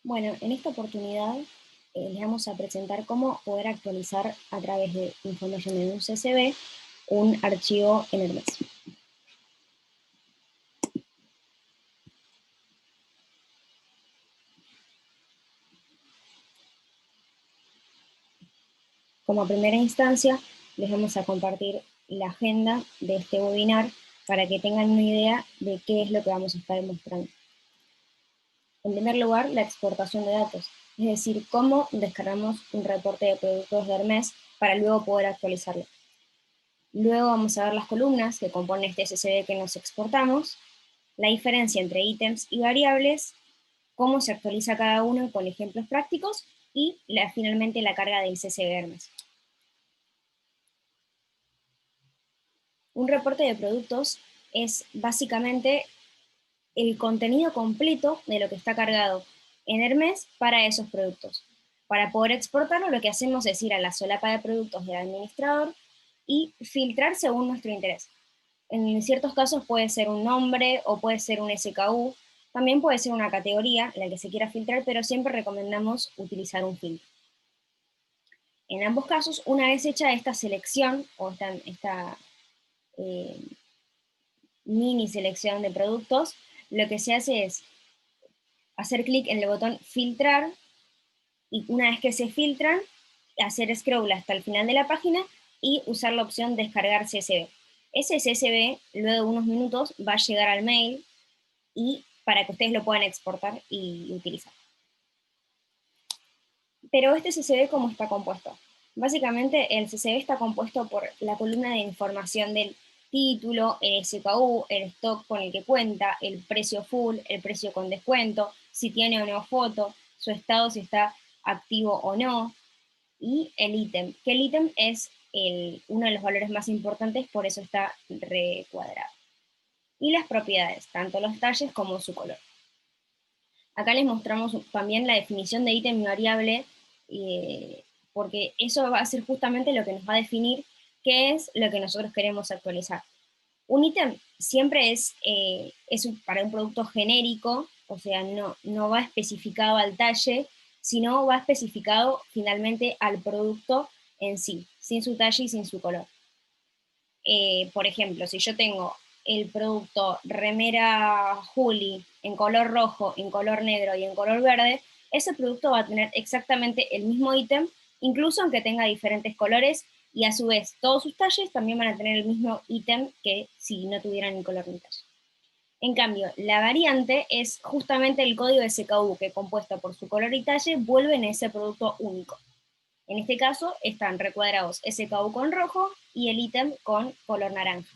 Bueno, en esta oportunidad les vamos a presentar cómo poder actualizar a través de información en un CSV un archivo en Hermes. Como primera instancia, les vamos a compartir la agenda de este webinar para que tengan una idea de qué es lo que vamos a estar mostrando. En primer lugar, la exportación de datos, es decir, cómo descargamos un reporte de productos de Hermes para luego poder actualizarlo. Luego vamos a ver las columnas que componen este CSV que nos exportamos, la diferencia entre ítems y variables, cómo se actualiza cada uno con ejemplos prácticos y finalmente la carga del CSV Hermes. Un reporte de productos es básicamente el contenido completo de lo que está cargado en Hermes para esos productos. Para poder exportarlo, lo que hacemos es ir a la solapa de productos del administrador y filtrar según nuestro interés. En ciertos casos puede ser un nombre o puede ser un SKU, también puede ser una categoría en la que se quiera filtrar, pero siempre recomendamos utilizar un filtro. En ambos casos, una vez hecha esta selección o esta mini selección de productos, lo que se hace es hacer clic en el botón filtrar y una vez que se filtran, hacer scroll hasta el final de la página y usar la opción descargar CSV. Ese CSV, luego de unos minutos, va a llegar al mail y para que ustedes lo puedan exportar y utilizar. Pero este CSV, ¿cómo está compuesto? Básicamente el CSV está compuesto por la columna de información del título, el SKU, el stock con el que cuenta, el precio full, el precio con descuento, si tiene o no foto, su estado si está activo o no, y el ítem, que el ítem es uno de los valores más importantes, por eso está recuadrado. Y las propiedades, tanto los talles como su color. Acá les mostramos también la definición de ítem y variable, porque eso va a ser justamente lo que nos va a definir qué es lo que nosotros queremos actualizar. Un ítem siempre es para un producto genérico, o sea, no va especificado al talle, sino va especificado finalmente al producto en sí, sin su talle y sin su color. Por ejemplo, si yo tengo el producto remera Juli en color rojo, en color negro y en color verde, ese producto va a tener exactamente el mismo ítem, incluso aunque tenga diferentes colores, y a su vez todos sus talles también van a tener el mismo ítem que si no tuvieran ni color ni talle. En cambio, la variante es justamente el código SKU que, compuesto por su color y talle, vuelve en ese producto único. En este caso están recuadrados SKU con rojo y el ítem con color naranja.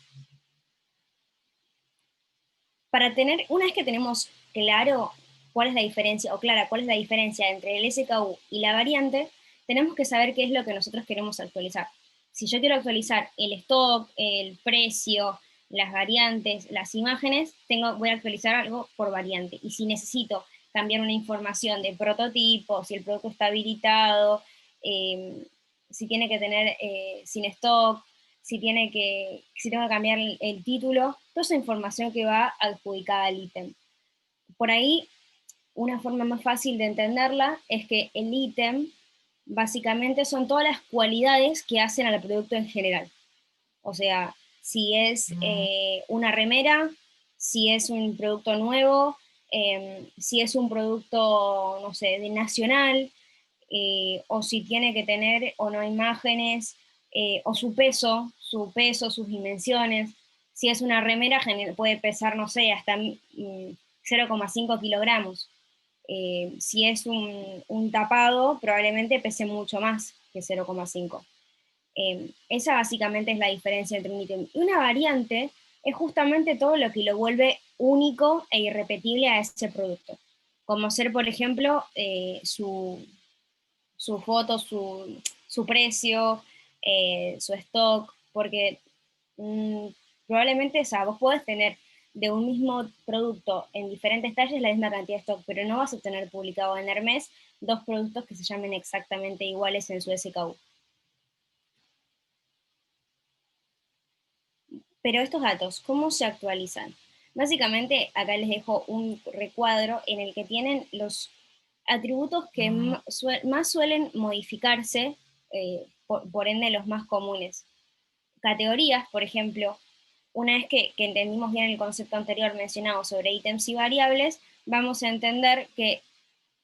Una vez que tenemos claro cuál es la diferencia, o clara cuál es la diferencia entre el SKU y la variante, tenemos que saber qué es lo que nosotros queremos actualizar. Si yo quiero actualizar el stock, el precio, las variantes, las imágenes, voy a actualizar algo por variante. Y si necesito cambiar una información de prototipo, si el producto está habilitado, si tiene que tener sin stock, si tengo que cambiar el título, toda esa información que va adjudicada al ítem. Por ahí, una forma más fácil de entenderla es que el ítem básicamente son todas las cualidades que hacen al producto en general. O sea, si es una remera, si es un producto nuevo, si es un producto, no sé, de nacional, o si tiene que tener o no imágenes, o su peso, sus dimensiones. Si es una remera, puede pesar, no sé, hasta 0,5 kilogramos. Si es un tapado, probablemente pese mucho más que 0,5. Esa básicamente es la diferencia entre un ítem y una variante. Es justamente todo lo que lo vuelve único e irrepetible a ese producto. Como ser, por ejemplo, su foto, su precio, su stock, porque probablemente, o sea, vos podés tener de un mismo producto en diferentes talles la misma cantidad de stock, pero no vas a tener publicado en Hermes dos productos que se llamen exactamente iguales en su SKU. Pero estos datos, ¿cómo se actualizan? Básicamente, acá les dejo un recuadro en el que tienen los atributos que más suelen modificarse, por ende los más comunes. Categorías, por ejemplo, una vez que entendimos bien el concepto anterior mencionado sobre ítems y variables, vamos a entender que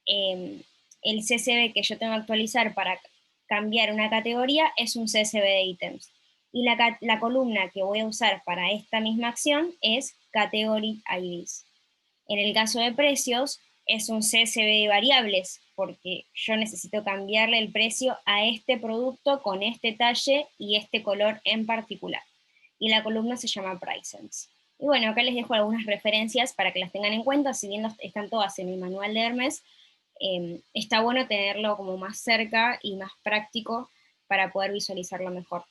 el CSV que yo tengo que actualizar para cambiar una categoría es un CSV de ítems. Y la columna que voy a usar para esta misma acción es Category IDs. En el caso de precios, es un CSV de variables, porque yo necesito cambiarle el precio a este producto con este talle y este color en particular. Y la columna se llama Prices. Y bueno, acá les dejo algunas referencias para que las tengan en cuenta, si bien están todas en el manual de Hermes, está bueno tenerlo como más cerca y más práctico para poder visualizarlo mejor.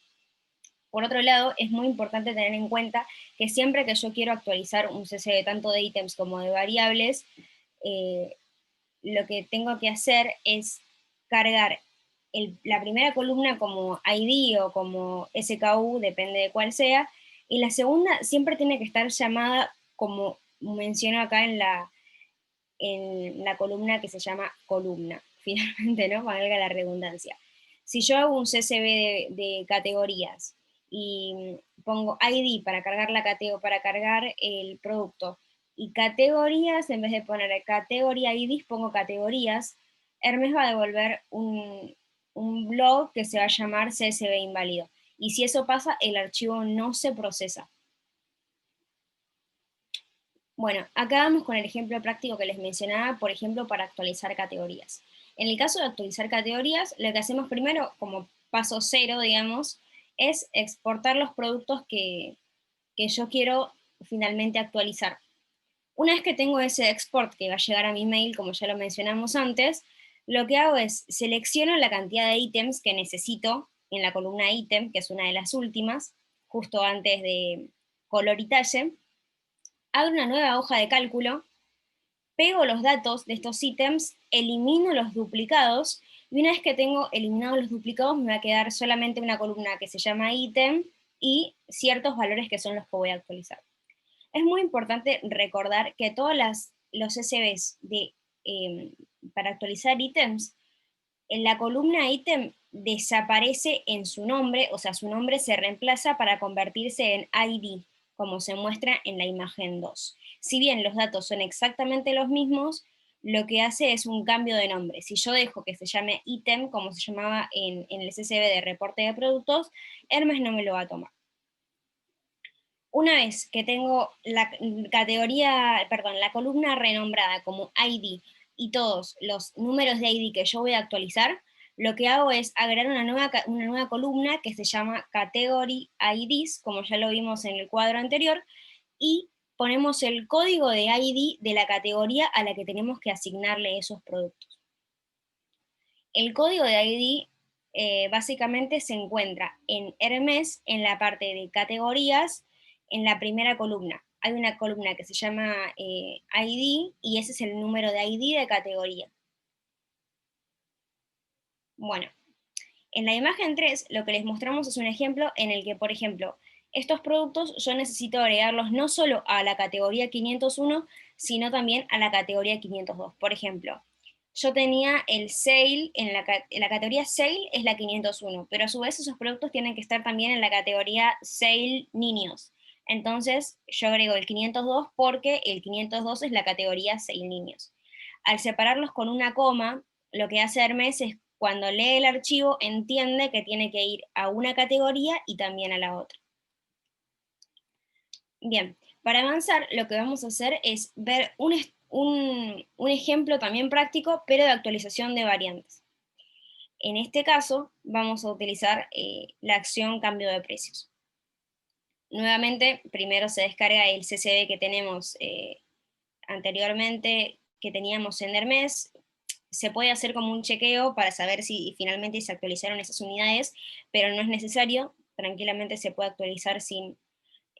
Por otro lado, es muy importante tener en cuenta que siempre que yo quiero actualizar un CSV tanto de ítems como de variables, lo que tengo que hacer es cargar la primera columna como ID o como SKU, depende de cuál sea, y la segunda siempre tiene que estar llamada como menciono acá en la columna que se llama columna, finalmente, ¿no? Valga la redundancia. Si yo hago un CSV de categorías y pongo ID para cargar para cargar el producto, y categorías, en vez de poner categoría ID, pongo categorías, Hermes va a devolver un blog que se va a llamar CSV inválido. Y si eso pasa, el archivo no se procesa. Bueno, acá vamos con el ejemplo práctico que les mencionaba, por ejemplo, para actualizar categorías. En el caso de actualizar categorías, lo que hacemos primero, como paso cero, digamos, es exportar los productos que yo quiero finalmente actualizar. Una vez que tengo ese export que va a llegar a mi mail, como ya lo mencionamos antes, lo que hago es selecciono la cantidad de ítems que necesito en la columna ítem, que es una de las últimas, justo antes de color y talle, abro una nueva hoja de cálculo, pego los datos de estos ítems, elimino los duplicados, y una vez que tengo eliminados los duplicados, me va a quedar solamente una columna que se llama ítem y ciertos valores que son los que voy a actualizar. Es muy importante recordar que todos los SBs para actualizar ítems, en la columna ítem desaparece en su nombre, o sea, su nombre se reemplaza para convertirse en ID, como se muestra en la imagen 2. Si bien los datos son exactamente los mismos, lo que hace es un cambio de nombre. Si yo dejo que se llame ítem, como se llamaba en el CSV de reporte de productos, Hermes no me lo va a tomar. Una vez que tengo la categoría, perdón, la columna renombrada como ID y todos los números de ID que yo voy a actualizar, lo que hago es agregar una nueva columna que se llama Category IDs, como ya lo vimos en el cuadro anterior, y ponemos el código de ID de la categoría a la que tenemos que asignarle esos productos. El código de ID básicamente se encuentra en Hermes, en la parte de categorías, en la primera columna. Hay una columna que se llama ID y ese es el número de ID de categoría. Bueno, en la imagen 3 lo que les mostramos es un ejemplo en el que, por ejemplo, estos productos yo necesito agregarlos no solo a la categoría 501, sino también a la categoría 502. Por ejemplo, yo tenía el sale, en la categoría sale es la 501, pero a su vez esos productos tienen que estar también en la categoría sale niños. Entonces yo agrego el 502 porque el 502 es la categoría sale niños. Al separarlos con una coma, lo que hace Hermes es cuando lee el archivo entiende que tiene que ir a una categoría y también a la otra. Bien, para avanzar lo que vamos a hacer es ver un ejemplo también práctico, pero de actualización de variantes. En este caso vamos a utilizar la acción cambio de precios. Nuevamente, primero se descarga el CSV que tenemos anteriormente, que teníamos en Hermes. Se puede hacer como un chequeo para saber si finalmente se actualizaron esas unidades, pero no es necesario, tranquilamente se puede actualizar sin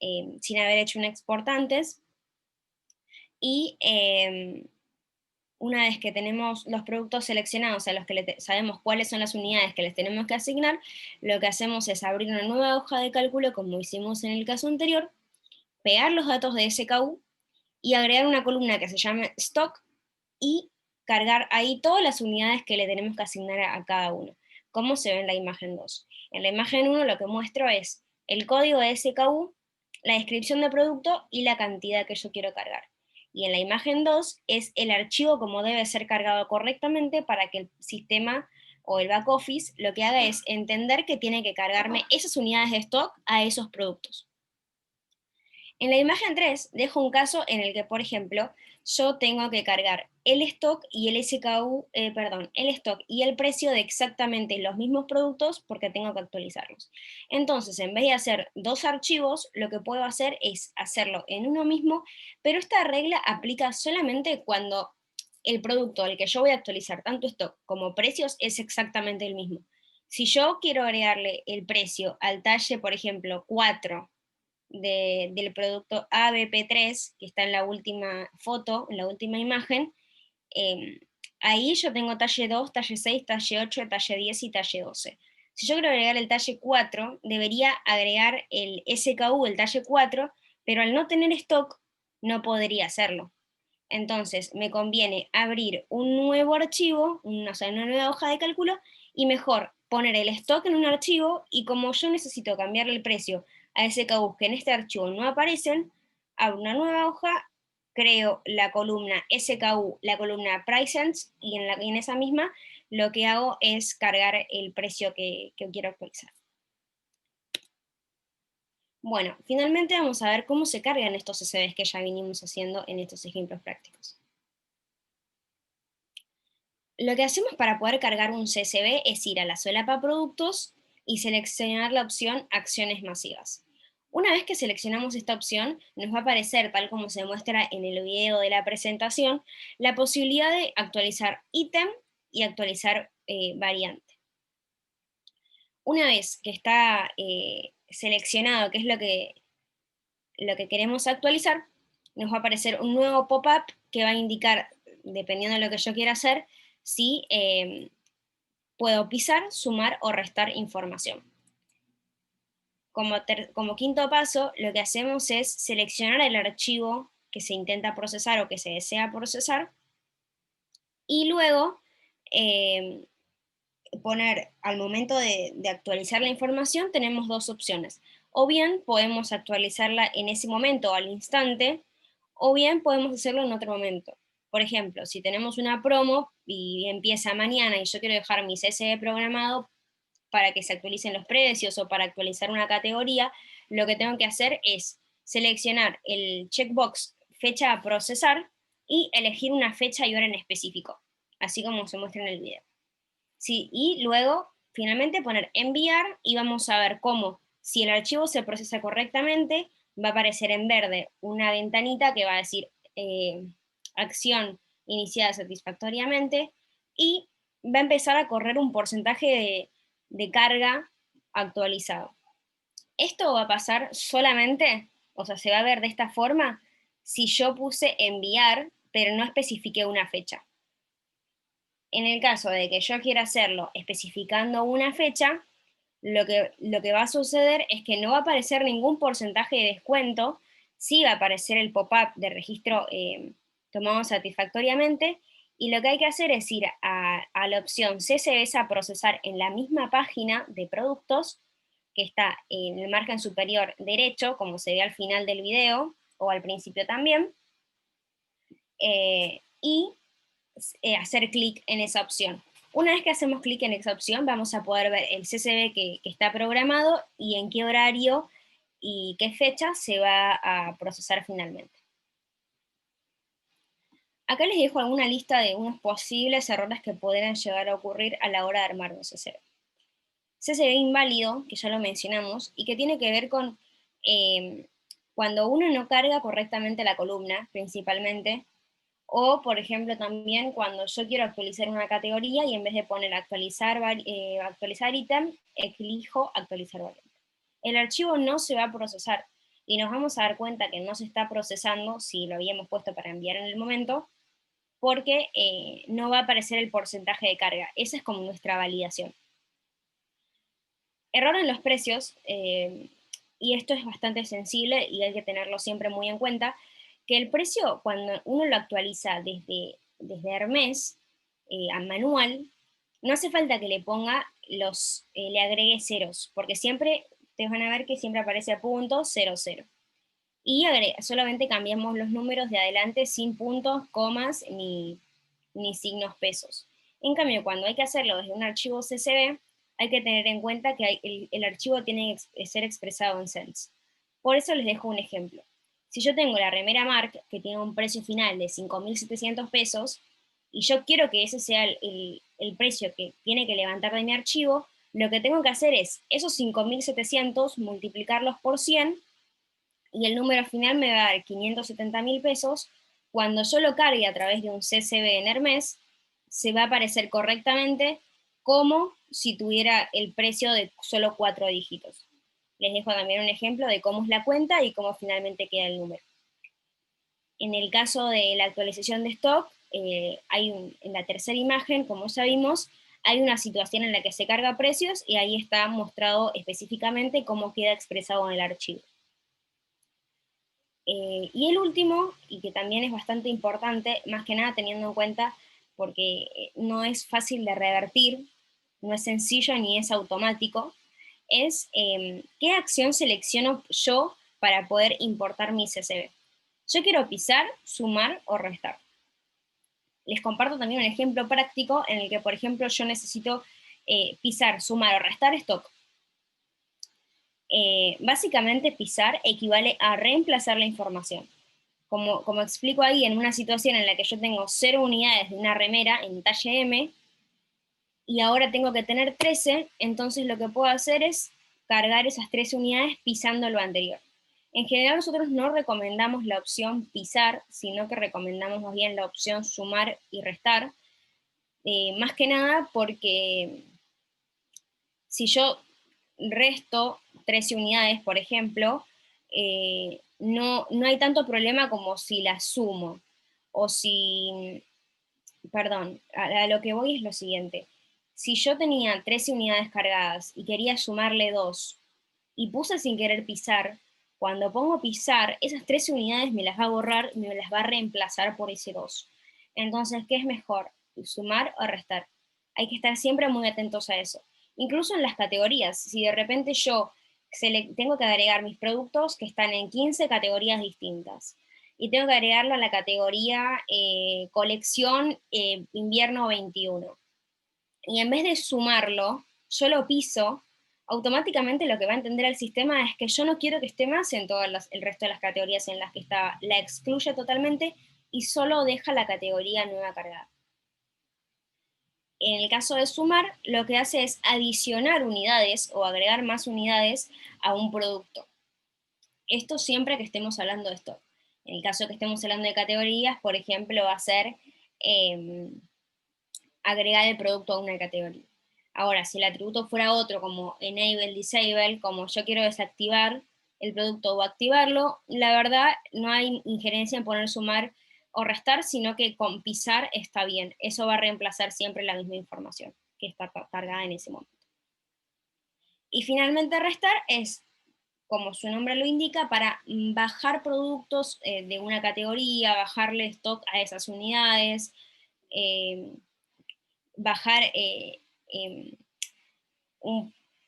haber hecho un export antes. Y una vez que tenemos los productos seleccionados a los que sabemos cuáles son las unidades que les tenemos que asignar, lo que hacemos es abrir una nueva hoja de cálculo, como hicimos en el caso anterior, pegar los datos de SKU y agregar una columna que se llame stock y cargar ahí todas las unidades que le tenemos que asignar a cada uno, como se ve en la imagen 2. En la imagen 1 lo que muestro es el código de SKU, la descripción de producto y la cantidad que yo quiero cargar. Y en la imagen 2 es el archivo como debe ser cargado correctamente para que el sistema o el back office lo que haga es entender que tiene que cargarme esas unidades de stock a esos productos. En la imagen 3 dejo un caso en el que, por ejemplo, yo tengo que cargar el stock y el SKU, el stock y el precio de exactamente los mismos productos porque tengo que actualizarlos. Entonces, en vez de hacer dos archivos, lo que puedo hacer es hacerlo en uno mismo, pero esta regla aplica solamente cuando el producto al que yo voy a actualizar, tanto stock como precios, es exactamente el mismo. Si yo quiero agregarle el precio al talle, por ejemplo, 4 del producto ABP3, que está en la última foto, en la última imagen, eh, ahí yo tengo talle 2, talle 6, talle 8, talle 10 y talle 12. Si yo quiero agregar el talle 4, debería agregar el SKU, el talle 4, pero al no tener stock, no podría hacerlo. Entonces, me conviene abrir un nuevo archivo, o sea, una nueva hoja de cálculo, y mejor poner el stock en un archivo, y como yo necesito cambiarle el precio a ese SKUs que en este archivo no aparecen, abro una nueva hoja, creo la columna SKU, la columna Price y en esa misma lo que hago es cargar el precio que quiero actualizar. Bueno, finalmente vamos a ver cómo se cargan estos CSVs que ya vinimos haciendo en estos ejemplos prácticos. Lo que hacemos para poder cargar un CSV es ir a la solapa productos y seleccionar la opción acciones masivas. Una vez que seleccionamos esta opción, nos va a aparecer, tal como se muestra en el video de la presentación, la posibilidad de actualizar ítem y actualizar variante. Una vez que está seleccionado qué es lo que queremos actualizar, nos va a aparecer un nuevo pop-up que va a indicar, dependiendo de lo que yo quiera hacer, si puedo pisar, sumar o restar información. Como quinto paso, lo que hacemos es seleccionar el archivo que se intenta procesar o que se desea procesar y luego poner, al momento de actualizar la información, tenemos dos opciones. O bien podemos actualizarla en ese momento, al instante, o bien podemos hacerlo en otro momento. Por ejemplo, si tenemos una promo y empieza mañana y yo quiero dejar mi CSV programado para que se actualicen los precios o para actualizar una categoría, lo que tengo que hacer es seleccionar el checkbox fecha a procesar y elegir una fecha y hora en específico, así como se muestra en el video. Sí, y luego finalmente poner enviar y vamos a ver cómo, si el archivo se procesa correctamente, va a aparecer en verde una ventanita que va a decir acción iniciada satisfactoriamente y va a empezar a correr un porcentaje de carga actualizado. Esto va a pasar solamente, o sea, se va a ver de esta forma si yo puse enviar, pero no especifiqué una fecha. En el caso de que yo quiera hacerlo especificando una fecha, lo que va a suceder es que no va a aparecer ningún porcentaje de descuento, sí va a aparecer el pop-up de registro tomado satisfactoriamente, y lo que hay que hacer es ir a la opción CSVs a procesar en la misma página de productos, que está en el margen superior derecho, como se ve al final del video, o al principio también, y hacer clic en esa opción. Una vez que hacemos clic en esa opción, vamos a poder ver el CSV que está programado y en qué horario y qué fecha se va a procesar finalmente. Acá les dejo alguna lista de unos posibles errores que podrían llegar a ocurrir a la hora de armar un CSV. CSV inválido, que ya lo mencionamos, y que tiene que ver con cuando uno no carga correctamente la columna, principalmente, o, por ejemplo, también cuando yo quiero actualizar una categoría y en vez de poner actualizar ítem, elijo actualizar variante. El archivo no se va a procesar y nos vamos a dar cuenta que no se está procesando si lo habíamos puesto para enviar en el momento, porque no va a aparecer el porcentaje de carga. Esa es como nuestra validación. Error en los precios, y esto es bastante sensible y hay que tenerlo siempre muy en cuenta, que el precio, cuando uno lo actualiza desde desde Hermes, a manual, no hace falta que le ponga le agregue ceros, porque siempre, ustedes van a ver que siempre aparece punto, 0, 0. Y solamente cambiamos los números de adelante sin puntos, comas, ni signos pesos. En cambio, cuando hay que hacerlo desde un archivo CSV, hay que tener en cuenta que el archivo tiene que ser expresado en cents. Por eso les dejo un ejemplo. Si yo tengo la remera Mark, que tiene un precio final de 5.700 pesos, y yo quiero que ese sea el precio que tiene que levantar de mi archivo, lo que tengo que hacer es esos 5.700 multiplicarlos por 100, y el número final me va a dar 570.000 pesos. Cuando yo lo cargue a través de un CSV en Hermes, se va a aparecer correctamente como si tuviera el precio de solo 4 dígitos. Les dejo también un ejemplo de cómo es la cuenta y cómo finalmente queda el número. En el caso de la actualización de stock, en la tercera imagen, como ya vimos, hay una situación en la que se carga precios y ahí está mostrado específicamente cómo queda expresado en el archivo. Y el último, y que también es bastante importante, más que nada teniendo en cuenta, porque no es fácil de revertir, no es sencillo ni es automático, es qué acción selecciono yo para poder importar mi CSV. Yo quiero pisar, sumar o restar. Les comparto también un ejemplo práctico en el que, por ejemplo, yo necesito pisar, sumar o restar stock. Básicamente pisar equivale a reemplazar la información. Como explico ahí, en una situación en la que yo tengo 0 unidades de una remera en talle M, y ahora tengo que tener 13, entonces lo que puedo hacer es cargar esas 13 unidades pisando lo anterior. En general nosotros no recomendamos la opción pisar, sino que recomendamos más bien la opción sumar y restar, más que nada porque si yo resto 13 unidades, por ejemplo, no hay tanto problema como si las sumo, o si, perdón, a lo que voy es lo siguiente. Si yo tenía 13 unidades cargadas y quería sumarle 2, y puse sin querer pisar, cuando pongo pisar, esas 13 unidades me las va a borrar y me las va a reemplazar por ese 2. Entonces, ¿qué es mejor? ¿Sumar o restar? Hay que estar siempre muy atentos a eso. Incluso en las categorías, si de repente yo tengo que agregar mis productos que están en 15 categorías distintas, y tengo que agregarlo a la categoría colección invierno 21. Y en vez de sumarlo, yo lo piso, automáticamente lo que va a entender el sistema es que yo no quiero que esté más en todo el resto de las categorías en las que está, la excluye totalmente y solo deja la categoría nueva cargada. En el caso de sumar, lo que hace es adicionar unidades o agregar más unidades a un producto. Esto siempre que estemos hablando de stock. En el caso de que estemos hablando de categorías, por ejemplo, va a ser agregar el producto a una categoría. Ahora, si el atributo fuera otro, como enable, disable, como yo quiero desactivar el producto o activarlo, la verdad no hay injerencia en poner sumar o restar, sino que con pisar está bien. Eso va a reemplazar siempre la misma información que está cargada en ese momento. Y finalmente restar es, como su nombre lo indica, para bajar productos de una categoría, bajarle stock a esas unidades, bajar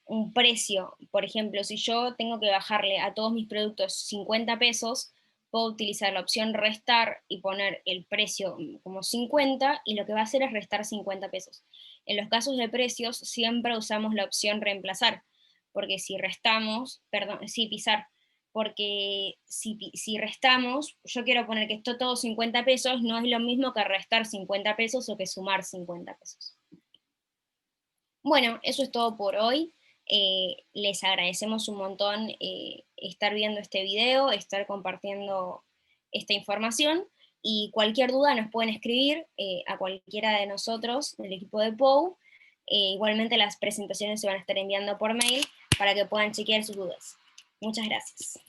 un precio. Por ejemplo, si yo tengo que bajarle a todos mis productos 50 pesos, puedo utilizar la opción restar y poner el precio como 50, y lo que va a hacer es restar 50 pesos. En los casos de precios siempre usamos la opción reemplazar, porque si restamos, perdón, sí, pisar, porque si restamos, yo quiero poner que esto todo 50 pesos, no es lo mismo que restar 50 pesos o que sumar 50 pesos. Bueno, eso es todo por hoy. Les agradecemos un montón estar viendo este video, estar compartiendo esta información, y cualquier duda nos pueden escribir a cualquiera de nosotros del equipo de POU. Igualmente las presentaciones se van a estar enviando por mail para que puedan chequear sus dudas. Muchas gracias.